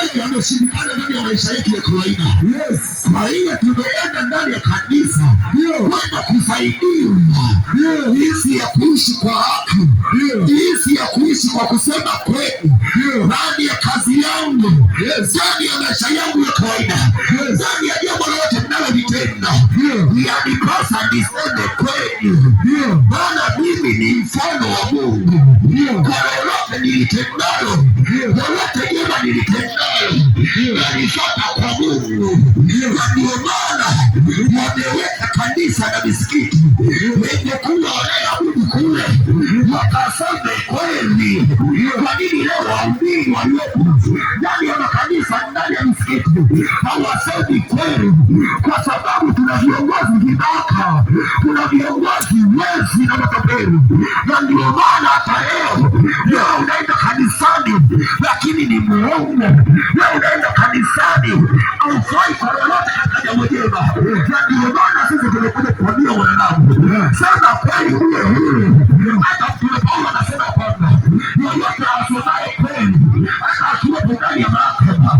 mengi yameshindikana ndani ya maisha yetu ya kawaida. Kwa hiyo tumeenda ndani ya kanisa kwenda kusaidiwa jinsi ya kuishi kwa haki, jinsi ya kuishi kwa kusema kweli ndani ya kazi yangu, ndani ya maisha yangu ya kawaida, ndani ya jambo lote ninalolitenda. Yanipasa niseme kweli, maana mimi ni mfano wa Mungu. Kwa lolote nilitendalo, lolote jema nilitendalo, nalifanya kwa Mungu. Na ndio maana wameweka kanisa na misikiti wenye kule wanayeabudu kule wakaseme kweli. Kwa nini leo waumini waliopo ndani ya makanisa, ndani ya misikiti hawasemi kweli? Kwa sababu tuna viongozi vibaka, tuna viongozi wezi na matapeli. Na ndio maana hata leo unaenda kanisani lakini ni muongo. Leo unaenda kanisani haufai kwa lolote katika jambo jema. Na ndio maana sisi tumekuja kuambia wanadamu, sema kweli uwe huru. Hata Mtume Paulo anasema kwamba yoyote asomaye kweli, hata akiwepo ndani ya mahakama,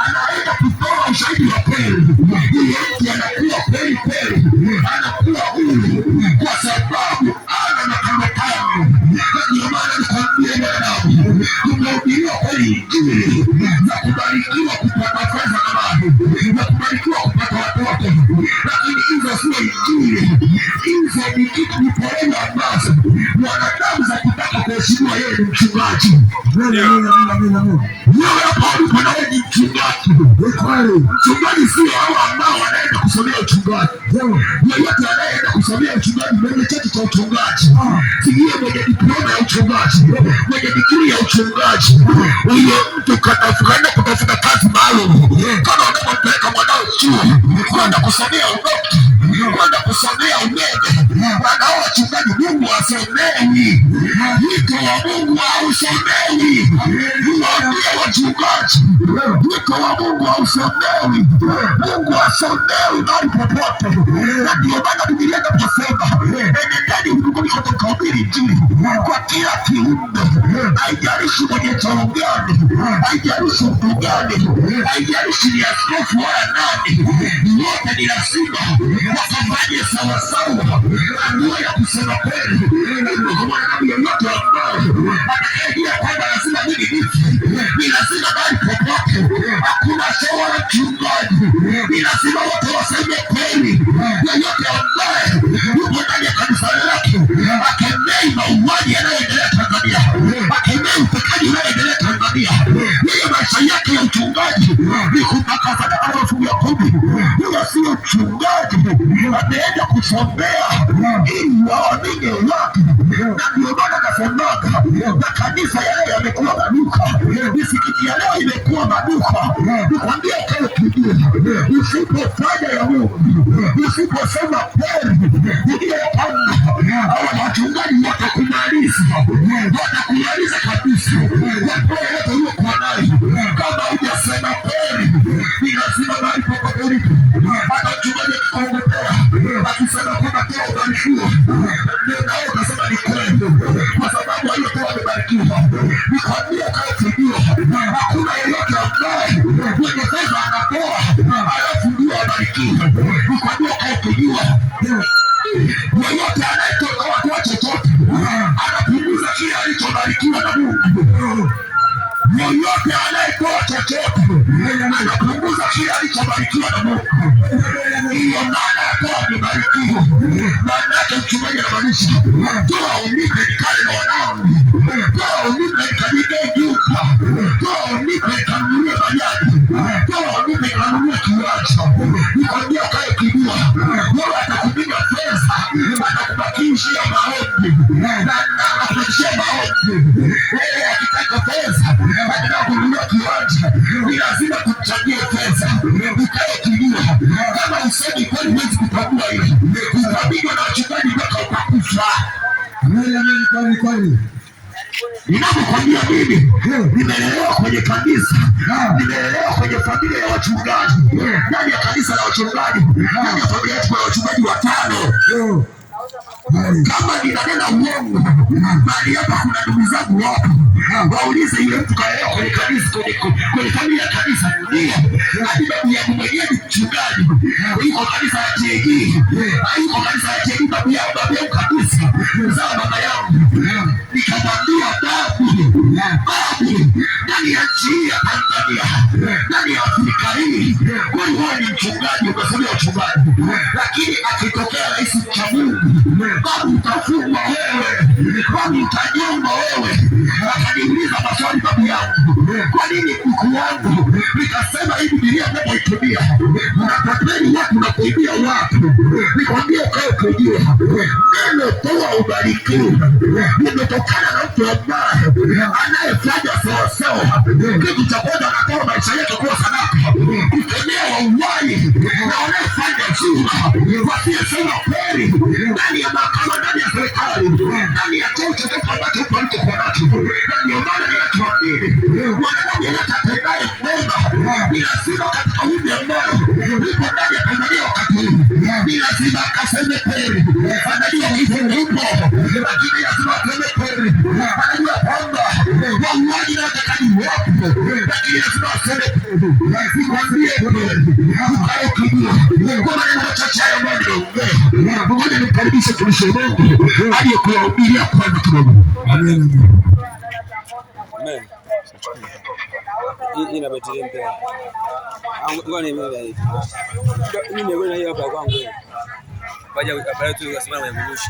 anaenda kutoa ushahidi wa kweli, yeye mtu anakuwa kweli kweli, anakuwa huru kwa sababu ana makamatano. Na ndio maana nikwambie wanadamu, tumehubiriwa kweli Injili na kubarikiwa kupata fedha na mali na kubarikiwa kupata watoto, lakini hizo sio Injili. Hizo ni kitu ni porela ambazo wanadamu za kutaka kuheshimiwa yeye ni mchungaji. Wewe hapa ulipo na wewe ni mchungaji. Mchungaji sio hao ambao wanaenda kusomea uchungaji. Yeyote anayeenda kusomea uchungaji mwenye cheti cha uchungaji, sigie mwenye diploma ya uchungaji, mwenye digrii ya uchungaji, huyo mtu katafuta kutafuta kazi maalum. Kama unapompeleka mwanao chuo kwenda kusomea udokta, kwenda kusomea umeme, wanao wachungaji Mungu asomewi. Wito wa Mungu hausomewi. Niwaambie wachungaji, wito wa Mungu hausomewi. Mungu hasomewi mahali popote. Na ndio maana Biblia inaposema enendeni ulimwenguni kote mkahubiri Injili kwa kila kiumbe. Haijalishi mwenye cheo gani, haijalishi mtu gani, haijalishi ni askofu wala nani, wote ni lazima wakafanye sawasawa hatua ya kusema kweli. Mwanadamu yeyote ambaye atakayejua kwamba lazima mimi nife, ni lazima mahali popote, hakuna cheo wala mchungaji, ni lazima wote waseme kweli. Yeyote ambaye yupo ndani ya kanisa lake akemei mauaji yanayoendelea Tanzania, akemei utekaji unaoendelea Tanzania, yeye maisha yake ya uchungaji ni kutakasa na mafungu ya 10. Huyo sio mchungaji, ameenda kusomea ili waamini wake. Na ndio maana nasemaga makanisa ya leo yamekuwa maduka, misikiti ya leo imekuwa maduka. Nikwambia kile kijua, usipofanya ya Mungu, usiposema kweli, ndio kwamba hawa wachungaji watakumaliza, watakumaliza kabisa. Watoe yote uliokuwa nayo, kama hujasema kweli, ni lazima mahali popote ulipo, hata mchungaji akikuongopea akisema kwamba toa ubarikiwa, nawe unasema ni kweli, kwa sababu aliyotoa amebarikiwa. Nikwambia kile kijua, hakuna yeyote ambaye mwenye fedha anatoa alafu ndio abarikiwa. Nikwambia kile kijua, yeyote anayetoka watu wa chochote anapunguza kile alichobarikiwa na Mungu. Yeyote anayetoa chochote anapunguza kile alichobarikiwa na Mungu. Hiyo maana ya toa amebarikiwa. Maana yake mchungaji anamaanisha toa unipe nikale na wanangu, toa unipe nikajenge nyumba, toa unipe nikanunulie bajaji, toa unipe nikanunulie kiwanja. Nikwambia kae kijua, wewe atakupiga pesa, atakubakishia maombi na atakubakishia maombi. Wewe akitaka pesa, akitaka kununua kiwanja, ni lazima kumchangie pesa. Ukae kijua, kama usemi kweli huwezi kutambua hilo, utapigwa na wachungaji mpaka utakufa. Kweli. Ninapokwambia mimi nimelelewa kwenye kanisa, nimelelewa kwenye familia ya wachungaji. Ndani ya kanisa la wachungaji, ndani ya familia yetu kuna wachungaji 5. Kama ninanena uongo, bali hapa kuna ndugu zangu wapo, waulize yule mtu kaelewa kwenye kanisa, kwenye familia ya kanisa, ndio hadi babu yangu mwenyewe ni mchungaji, yuko kanisa la TAG, yuko kanisa la TAG, babu yangu kabisa, mzao baba yangu. Nikamwambia babu, ndani ya nchi ya Tanzania, ndani ya Afrika hii, wewe ni mchungaji, umesomea uchungaji, lakini akitokea rais mcha Mungu, babu utafungwa wewe, babu utanyongwa wewe. Akaniuliza maswali babu yangu, kwa nini kuku wangu? Nikasema hii Biblia unapoitumia unapoteni watu na kuibia watu. Nikwambia ukae kujua neno toa ubarikiwe limetokana na mtu ambaye anayefanya sawasawa. Kitu cha kwanza anatoa maisha yake kuwa sadaka, kukemea wauaji na wanayefanya zina, wasiyesema kweli ndani ya mahakama, ndani ya serikali, ndani ya cheo chochote ambacho mtu alichokuwa nacho. Na ndio maana ninatuambia mwanadamu anatapendaye mema ni lazima katika wimbi ambao lipo ndani ya Tanzania wakati huu, ni lazima akaseme kweli. Anajua hivyo upo, lakini lazima aseme kweli. Anajua kwamba wauaji na watekaji wapo, lakini lazima aseme kweli. Nikwambie kweli, ukae ukijua kwa maneno machache ambayo nimeongea. Ngoja nimkaribishe mtumishi wa Mungu aliyekuhubiria kwanza kidogo. Amen. Amen. Ina betri mpya. Ngoja mimi hapa kwangu. Baada ya tu kusimama na kurusha.